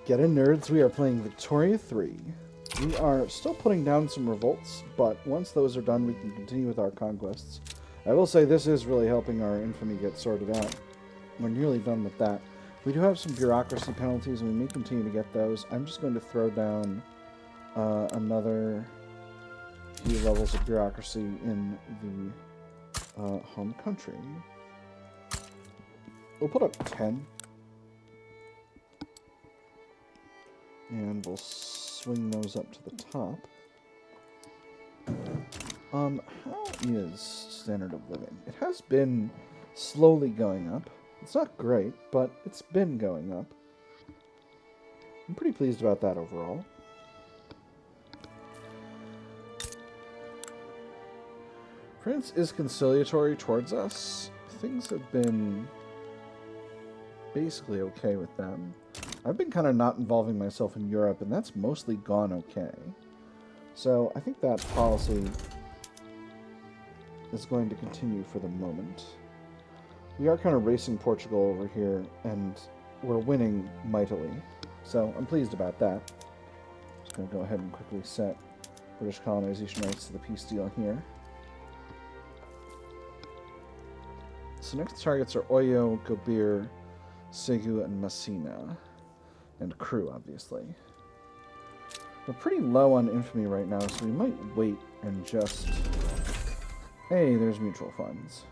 Get in, nerds. We are playing Victoria 3. We are still putting down some revolts, but once those are done, we can continue with our conquests. I will say this is really helping our infamy get sorted out. We're nearly done with that. We do have some bureaucracy penalties, and we may continue to get those. I'm just going to throw down another few levels of bureaucracy in the home country. We'll put up 10. And we'll swing those up to the top. How is standard of living? It has been slowly going up. It's not great, but it's been going up. I'm pretty pleased about that overall. France is conciliatory towards us. Things have been basically okay with them. I've been kind of not involving myself in Europe, and that's mostly gone okay. So I think that policy is going to continue for the moment. We are kind of racing Portugal over here, and we're winning mightily. So I'm pleased about that. Just going to go ahead and quickly set British colonization rights to the peace deal here. So next targets are Oyo, Gobir, Segu, and Messina. And crew, obviously. We're pretty low on infamy right now, so we might wait and just... Hey, there's mutual funds.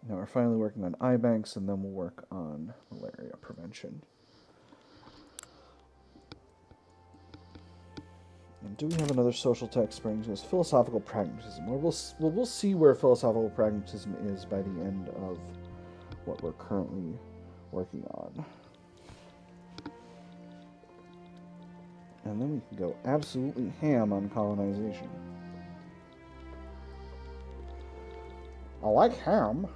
Now we're finally working on eye banks, and then we'll work on malaria prevention. And do we have another social text brings us philosophical pragmatism? We'll see where philosophical pragmatism is by the end of what we're currently working on. And then we can go absolutely ham on colonization. I like ham.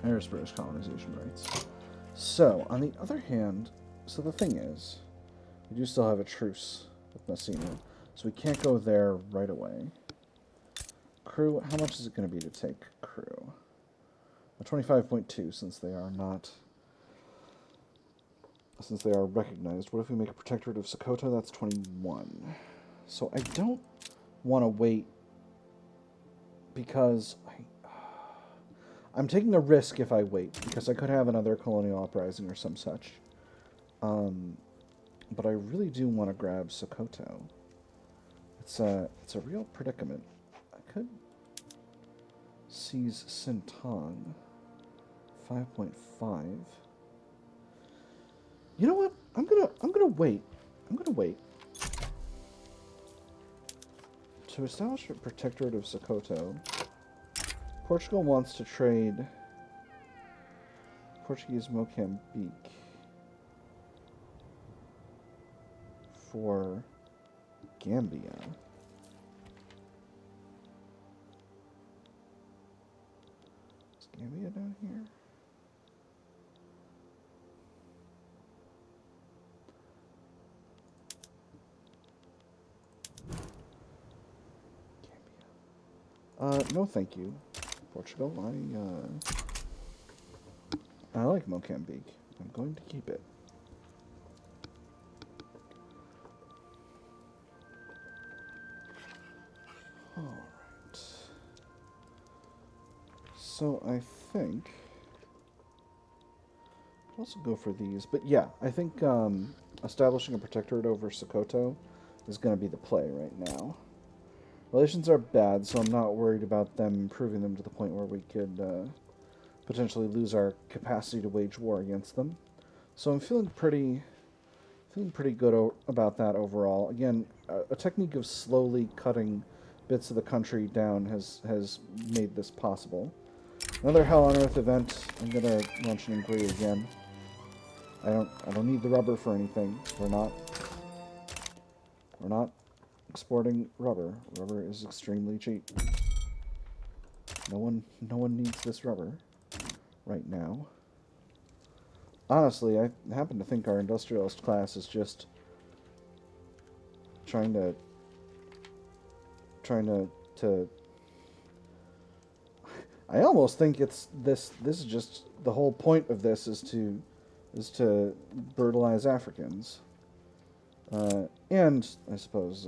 There's British colonization rights. So, on the other hand, so the thing is, we do still have a truce with Messina, so we can't go there right away. Crew, how much is it going to be to take crew? 25.2, since they are not... Since they are recognized. What if we make a protectorate of Sokoto? That's 21. So I don't want to wait because I'm taking a risk if I wait, because I could have another colonial uprising or some such. But I really do want to grab Sokoto. It's a real predicament. I could seize Sintong. 5.5. You know what? I'm gonna wait. I'm gonna wait. To establish a protectorate of Sokoto, Portugal wants to trade Portuguese Mozambique for Gambia. Is Gambia down here? No thank you, Portugal. I like Mozambique. I'm going to keep it. Alright. So I think I'll also go for these. But yeah, I think establishing a protectorate over Sokoto is going to be the play right now. Relations are bad, so I'm not worried about them improving them to the point where we could potentially lose our capacity to wage war against them. So I'm feeling pretty good about that overall. Again, a technique of slowly cutting bits of the country down has made this possible. Another Hell on Earth event. I'm gonna launch an inquiry again. I don't need the rubber for anything. We're not exporting rubber. Rubber is extremely cheap. No one needs this rubber right now. Honestly, I happen to think our industrialist class is just trying to I almost think it's this is just the whole point of this is to is to brutalize Africans. And, I suppose,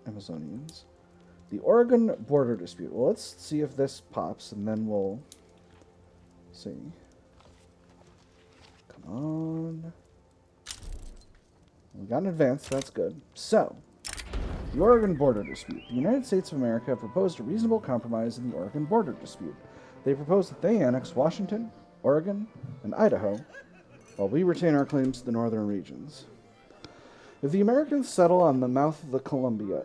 Amazonians. The Oregon border dispute. Well, let's see if this pops, and then we'll see. Come on. We got an advance, that's good. So, the Oregon border dispute. The United States of America have proposed a reasonable compromise in the Oregon border dispute. They propose that they annex Washington, Oregon, and Idaho, while we retain our claims to the northern regions. If the Americans settle on the mouth of the Columbia,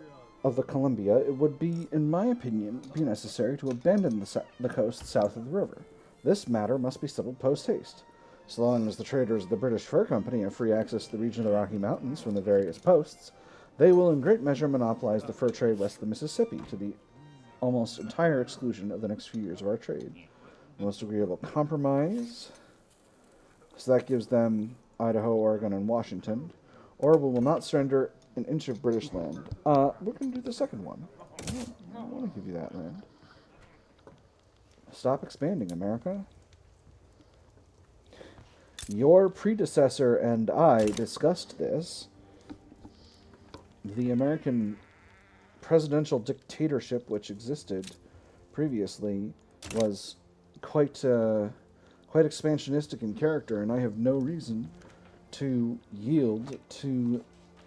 it would be, in my opinion, be necessary to abandon the coast south of the river. This matter must be settled post-haste. So long as the traders of the British Fur Company have free access to the region of the Rocky Mountains from the various posts, they will in great measure monopolize the fur trade west of the Mississippi to the almost entire exclusion of the next few years of our trade. The most agreeable compromise. So that gives them Idaho, Oregon, and Washington. Or we will not surrender an inch of British land. We're going to do the second one. I don't want to give you that land. Stop expanding, America. Your predecessor and I discussed this. The American presidential dictatorship, which existed previously, was quite expansionistic in character, and I have no reason to yield to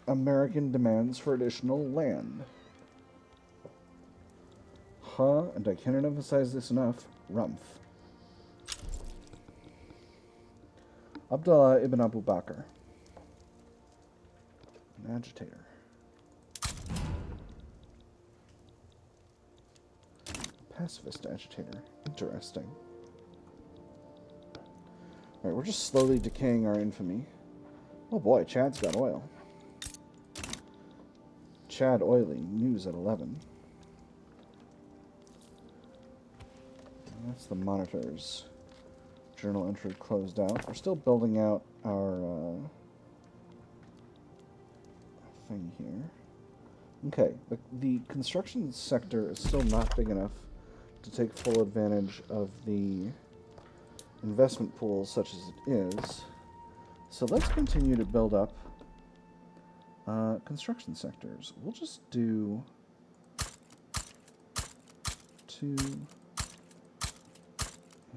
American demands for additional land. And I cannot emphasize this enough. Rumph. Abdullah ibn Abu Bakr. An agitator. Pacifist agitator. Interesting. Alright, we're just slowly decaying our infamy. Oh boy, Chad's got oil. Chad Oily, news at 11. That's the Monitor's journal entry closed out. We're still building out our thing here. Okay, the construction sector is still not big enough to take full advantage of the investment pool such as it is. So let's continue to build up construction sectors. We'll just do 2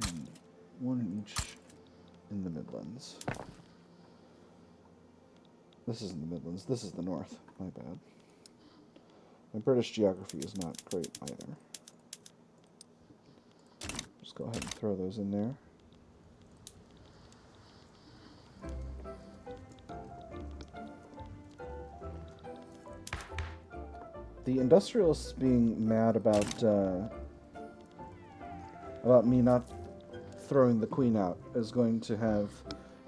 and 1 in each in the Midlands. This isn't the Midlands, this is the North. My bad. My British geography is not great either. Just go ahead and throw those in there. The Industrialists being mad about me not throwing the Queen out is going to have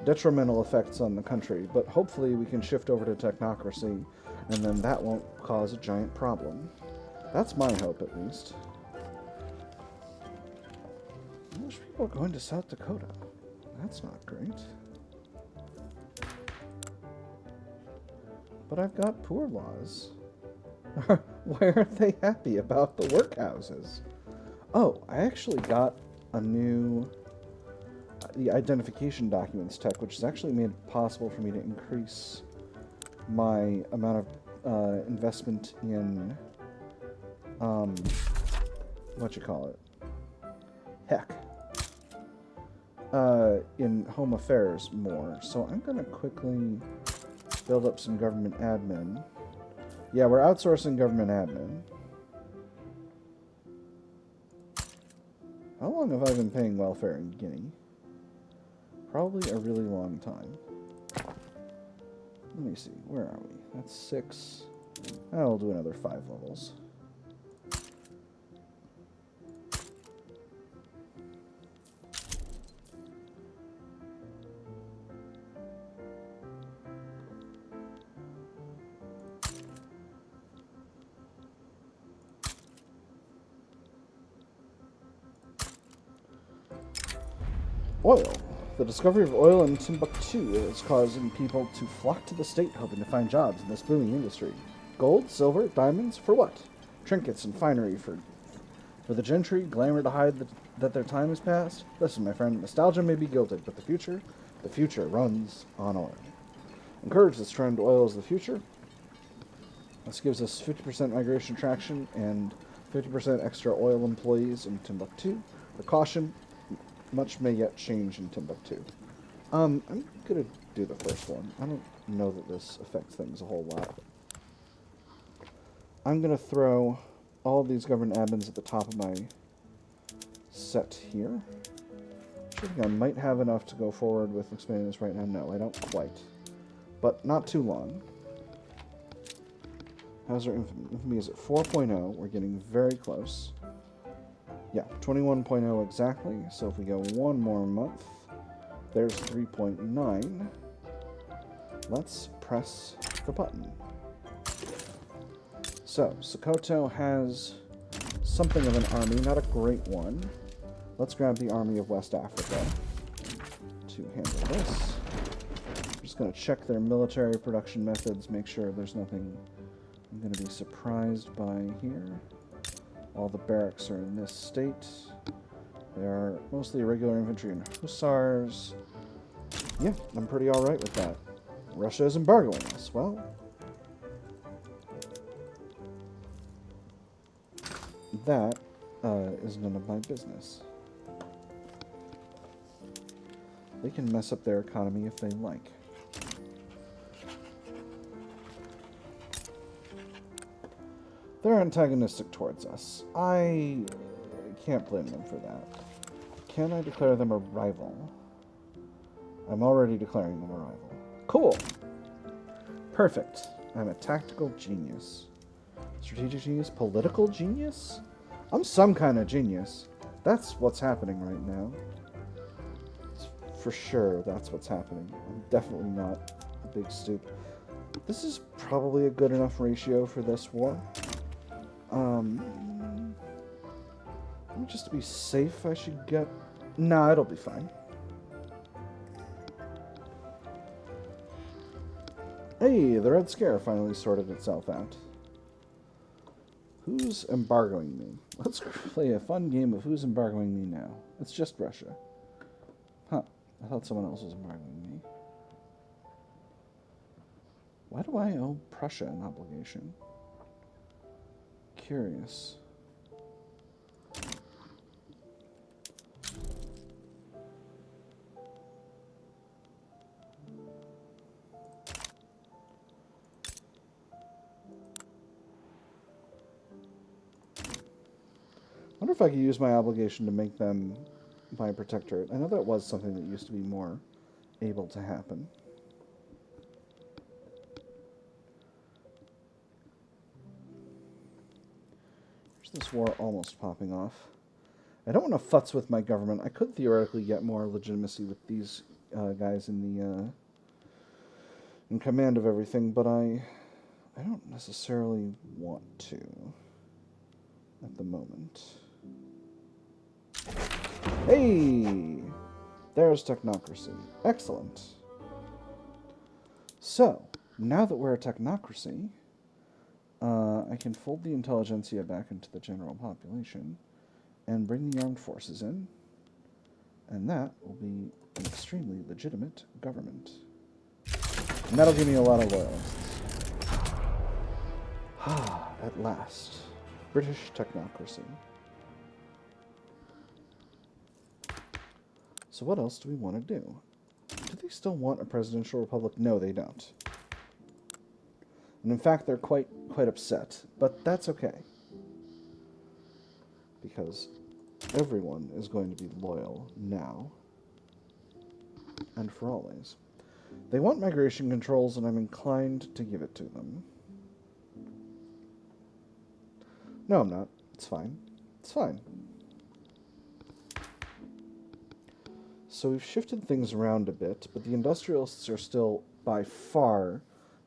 detrimental effects on the country, but hopefully we can shift over to Technocracy, and then that won't cause a giant problem. That's my hope, at least. English people are going to South Dakota. That's not great. But I've got poor laws. Why aren't they happy about the workhouses? Oh, I actually got a new the identification documents tech, which has actually made it possible for me to increase my amount of investment in in home affairs more. So I'm gonna quickly build up some government admin. Yeah, we're outsourcing government admin. How long have I been paying welfare in Guinea? Probably a really long time. Let me see, where are we? That's 6. I'll do another 5 levels. Oil. The discovery of oil in Timbuktu is causing people to flock to the state hoping to find jobs in this booming industry. Gold, silver, diamonds, for what? Trinkets and finery for the gentry, glamour to hide that their time has passed? Listen, my friend, nostalgia may be gilded, but the future runs on oil. Encourage this trend, oil is the future. This gives us 50% migration traction and 50% extra oil employees in Timbuktu. Precaution, much may yet change in Timbuktu. I'm gonna do the first one. I don't know that this affects things a whole lot. I'm gonna throw all of these government admins at the top of my set here. I think I might have enough to go forward with expanding this right now. No, I don't quite. But not too long. How's our infamy? Infamy is at 4.0. We're getting very close. Yeah, 21.0 exactly. So if we go one more month, there's 3.9. Let's press the button. So, Sokoto has something of an army, not a great one. Let's grab the army of West Africa to handle this. I'm just going to check their military production methods, make sure there's nothing I'm going to be surprised by here. All the barracks are in this state. They are mostly irregular infantry and hussars. Yeah, I'm pretty alright with that. Russia is embargoing us. Well, that is none of my business. They can mess up their economy if they like. They're antagonistic towards us. I can't blame them for that. Can I declare them a rival? I'm already declaring them a rival. Cool! Perfect. I'm a tactical genius. Strategic genius? Political genius? I'm some kind of genius. That's what's happening right now. For sure, that's what's happening. I'm definitely not a big stoop. This is probably a good enough ratio for this war. Just to be safe, I should get... Nah, it'll be fine. Hey, the Red Scare finally sorted itself out. Who's embargoing me? Let's play a fun game of who's embargoing me now. It's just Russia. Huh. I thought someone else was embargoing me. Why do I owe Prussia an obligation? Curious. I wonder if I could use my obligation to make them my protectorate. I know that was something that used to be more able to happen. Here's this war almost popping off. I don't want to futz with my government. I could theoretically get more legitimacy with these guys in the in command of everything, but I don't necessarily want to at the moment. Hey! There's Technocracy. Excellent. So, now that we're a Technocracy, I can fold the Intelligentsia back into the general population and bring the armed forces in, and that will be an extremely legitimate government. And that'll give me a lot of loyalists. Ah, at last. British Technocracy. So what else do we want to do? Do they still want a presidential republic? No, they don't. And in fact, they're quite upset. But that's okay. Because everyone is going to be loyal now. And for always. They want migration controls, and I'm inclined to give it to them. No, I'm not. It's fine. It's fine. So we've shifted things around a bit, but the Industrialists are still by far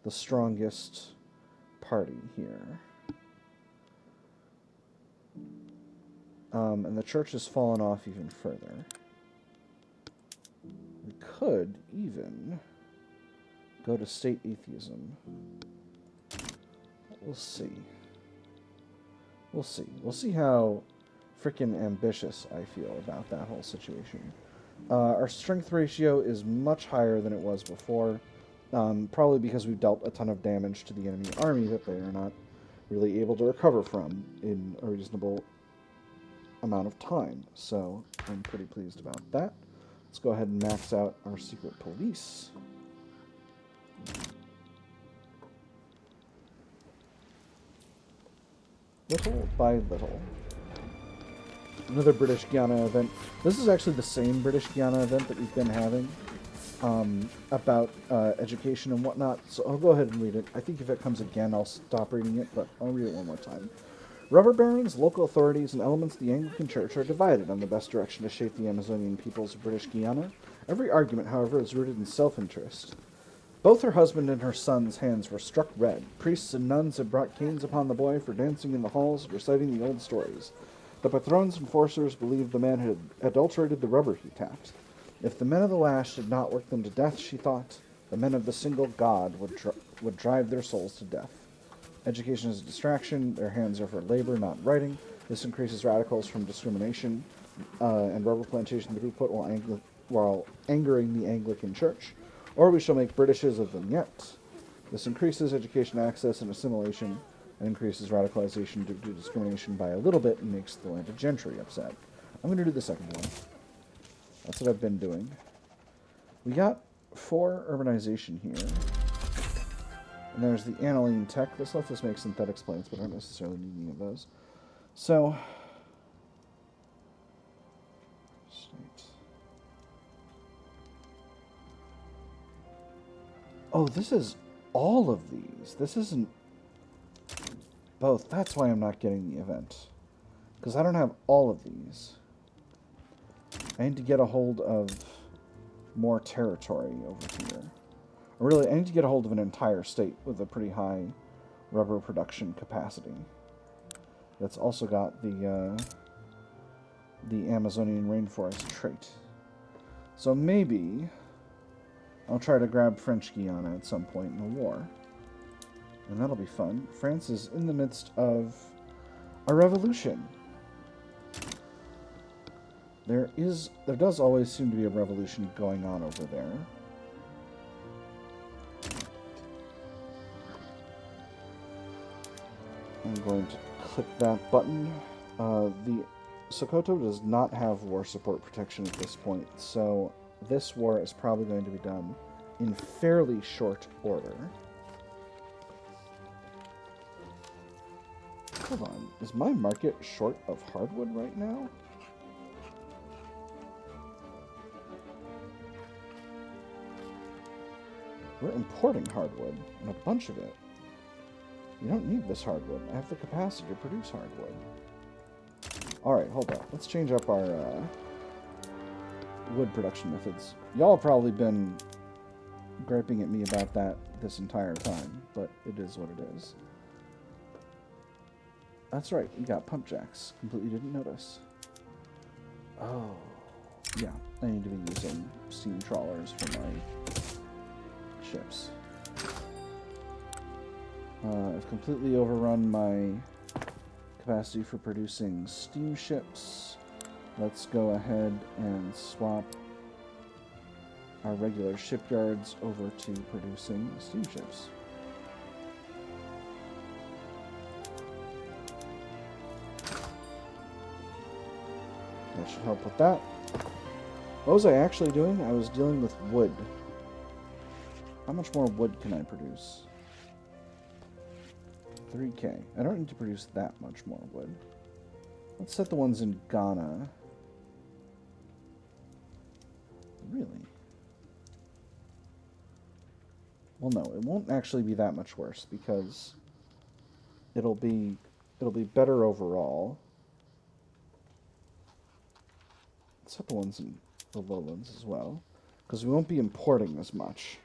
the strongest party here. And the church has fallen off even further. We could even go to state atheism. We'll see. We'll see. We'll see how freaking ambitious, I feel, about that whole situation. Our strength ratio is much higher than it was before, probably because we've dealt a ton of damage to the enemy army that they are not really able to recover from in a reasonable amount of time. So I'm pretty pleased about that. Let's go ahead and max out our secret police. Little by little. Another British Guiana event. This is actually the same British Guiana event that we've been having about education and whatnot. So I'll go ahead and read it. I think if it comes again, I'll stop reading it, but I'll read it one more time. Rubber barons, local authorities, and elements of the Anglican Church are divided on the best direction to shape the Amazonian peoples of British Guiana. Every argument, however, is rooted in self-interest. Both her husband and her son's hands were struck red. Priests and nuns had brought canes upon the boy for dancing in the halls, reciting the old stories. The patrons and forcers believed the man had adulterated the rubber he tapped. If the men of the lash did not work them to death, she thought, the men of the single God would drive their souls to death. Education is a distraction. Their hands are for labor, not writing. This increases radicals from discrimination and rubber plantation to be put while angering the Anglican Church. Or we shall make Britishes of them yet. This increases education access and assimilation and increases radicalization due to discrimination by a little bit and makes the landed gentry upset. I'm going to do the second one. That's what I've been doing. We got 4 urbanization here. And there's the aniline tech. This lets us make synthetics plates, but I don't necessarily need any of those. So, oh, this is all of these. This isn't both. That's why I'm not getting the event. Because I don't have all of these. I need to get a hold of more territory over here. Really, I need to get a hold of an entire state with a pretty high rubber production capacity. That's also got the Amazonian rainforest trait. So maybe I'll try to grab French Guiana at some point in the war. And that'll be fun. France is in the midst of a revolution. There does always seem to be a revolution going on over there. I'm going to click that button. The Sokoto does not have war support protection at this point, so this war is probably going to be done in fairly short order. Hold on, is my market short of hardwood right now? We're importing hardwood, and a bunch of it. You don't need this hardwood. I have the capacity to produce hardwood. Alright, hold on. Let's change up our wood production methods. Y'all have probably been griping at me about that this entire time, but it is what it is. That's right, we got pump jacks. Completely didn't notice. Oh, yeah. I need to be using steam trawlers for my ships. I've completely overrun my capacity for producing steamships. Let's go ahead and swap our regular shipyards over to producing steamships. That should help with that. What was I actually doing? I was dealing with wood. How much more wood can I produce? 3K. I don't need to produce that much more wood. Let's set the ones in Ghana. Really? Well, no, it won't actually be that much worse because it'll be better overall. Let's set the ones in the lowlands as well, because we won't be importing as much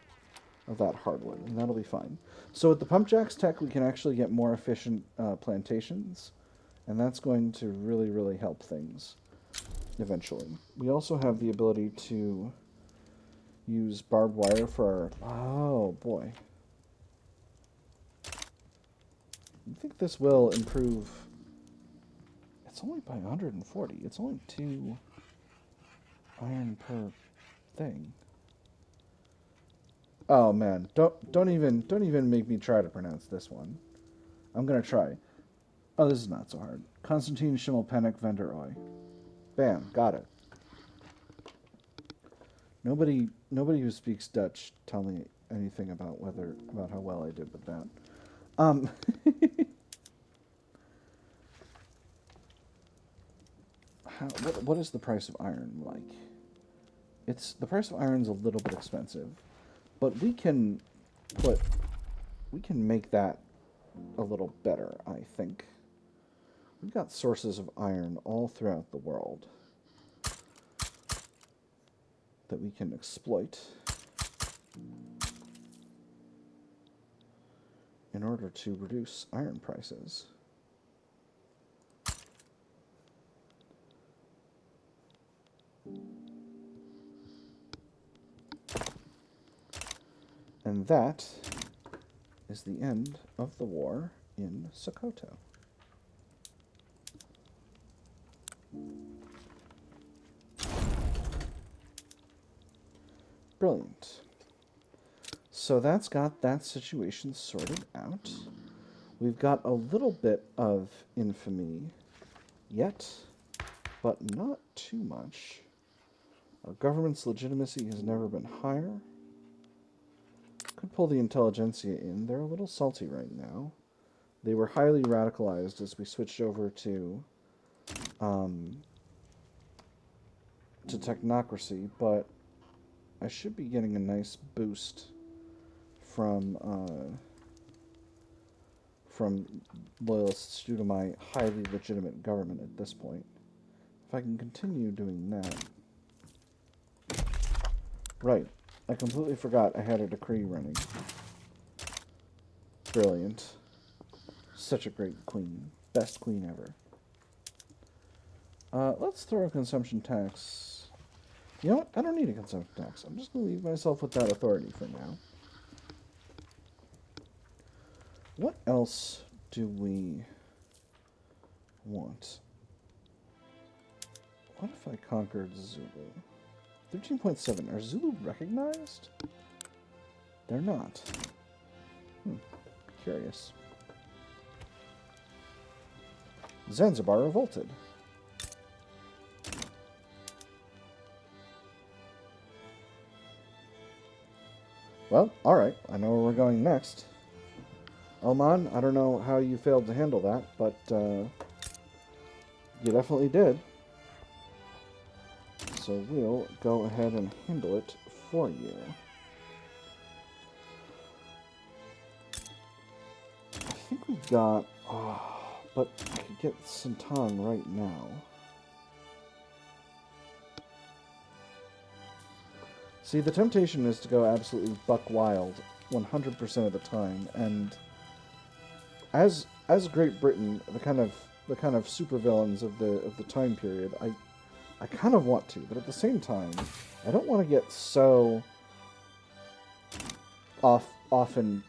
of that hardwood, and that'll be fine. So with the pump jacks tech, we can actually get more efficient plantations, and that's going to really, really help things eventually. We also have the ability to use barbed wire for our... Oh, boy. I think this will improve... It's only by 140. It's only 2 iron per thing. Oh man, don't even make me try to pronounce this one. I'm gonna try. Oh, this is not so hard. Konstantin Schimmelpenninck Venderoy. Bam, got it. Nobody who speaks Dutch tell me anything about how well I did with that. What is the price of iron like? The price of iron's a little bit expensive, but we can make that a little better, I think. We've got sources of iron all throughout the world that we can exploit in order to reduce iron prices. And that is the end of the war in Sokoto. Brilliant. So that's got that situation sorted out. We've got a little bit of infamy yet, but not too much. Our government's legitimacy has never been higher. Could pull the Intelligentsia in. They're a little salty right now. They were highly radicalized as we switched over to Technocracy, but I should be getting a nice boost from loyalists due to my highly legitimate government at this point. If I can continue doing that. Right. I completely forgot I had a decree running. Brilliant. Such a great queen. Best queen ever. Let's throw a consumption tax. You know what? I don't need a consumption tax. I'm just going to leave myself with that authority for now. What else do we want? What if I conquered Zulu? 13.7. Are Zulu recognized? They're not. Curious. Zanzibar revolted. Well, alright. I know where we're going next. Oman, I don't know how you failed to handle that, but you definitely did. So we'll go ahead and handle it for you. I think we've got... but I could get Sintang right now. See, the temptation is to go absolutely buck wild 100% of the time, and as Great Britain, the kind of supervillains of the time period, I kind of want to, but at the same time, I don't want to get so often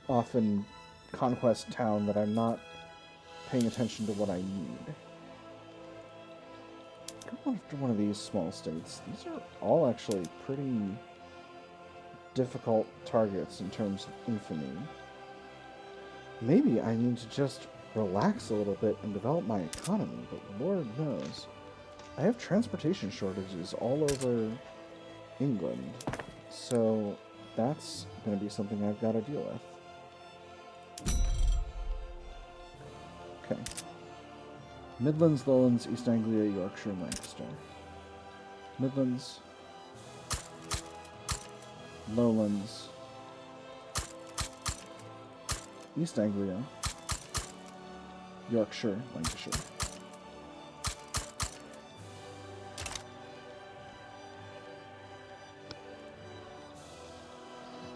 conquest town that I'm not paying attention to what I need. Go after one of these small states. These are all actually pretty difficult targets in terms of infamy. Maybe I need to just relax a little bit and develop my economy, but Lord knows. I have transportation shortages all over England, so that's going to be something I've got to deal with. Okay. Midlands, Lowlands, East Anglia, Yorkshire, Lancaster. Midlands, Lowlands, East Anglia, Yorkshire, Lancashire.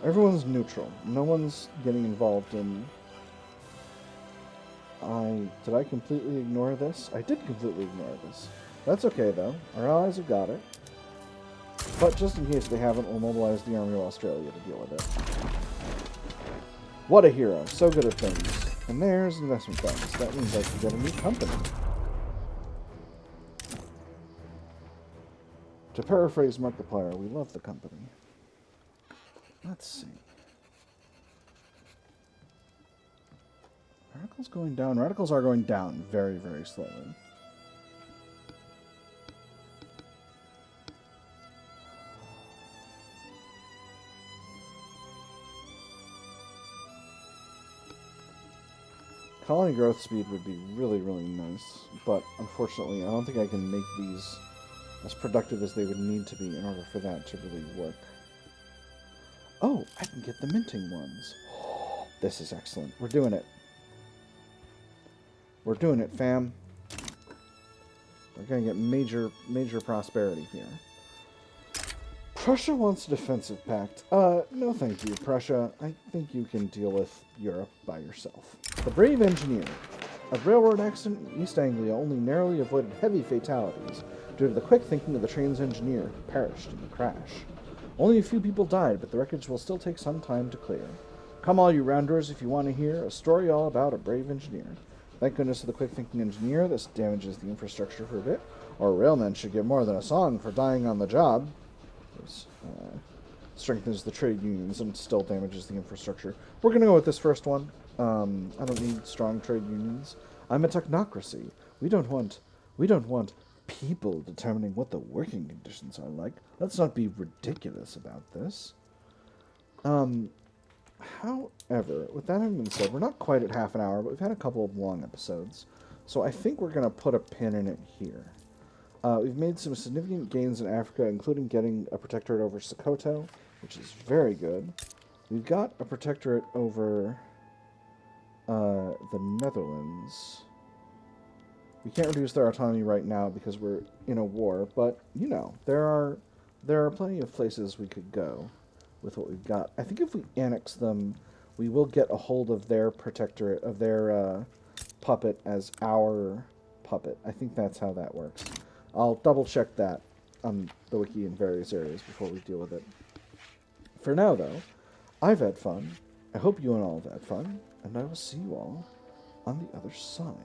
Everyone's neutral. No one's getting involved in... Did I completely ignore this? I did completely ignore this. That's okay, though. Our allies have got it. But just in case they haven't, we'll mobilize the Army of Australia to deal with it. What a hero. So good at things. And there's investment funds. That means I can get a new company. To paraphrase Markiplier, we love the company. Let's see. Radicals going down. Radicals are going down very, very slowly. Colony growth speed would be really, really nice, but unfortunately I don't think I can make these as productive as they would need to be in order for that to really work. Oh, I can get the minting ones. This is excellent. We're doing it. We're doing it, fam. We're going to get major prosperity here. Prussia wants a defensive pact. No thank you, Prussia. I think you can deal with Europe by yourself. The Brave Engineer. A railroad accident in East Anglia only narrowly avoided heavy fatalities due to the quick thinking of the train's engineer, who perished in the crash. Only a few people died, but the wreckage will still take some time to clear. Come all you rounders if you want to hear a story all about a brave engineer. Thank goodness for the quick-thinking engineer. This damages the infrastructure for a bit. Or railmen should get more than a song for dying on the job. This strengthens the trade unions and still damages the infrastructure. We're going to go with this first one. I don't need strong trade unions. I'm a technocracy. We don't want people determining what the working conditions are like. Let's not be ridiculous about this. However, with that having been said, we're not quite at half an hour, but we've had a couple of long episodes. So I think we're going to put a pin in it here. We've made some significant gains in Africa, including getting a protectorate over Sokoto, which is very good. We've got a protectorate over the Netherlands. We can't reduce their autonomy right now because we're in a war, but, you know, there are plenty of places we could go with what we've got. I think if we annex them, we will get a hold of their protectorate, of their puppet as our puppet. I think that's how that works. I'll double check that on the wiki in various areas before we deal with it. For now, though, I've had fun. I hope you and all have had fun, and I will see you all on the other side.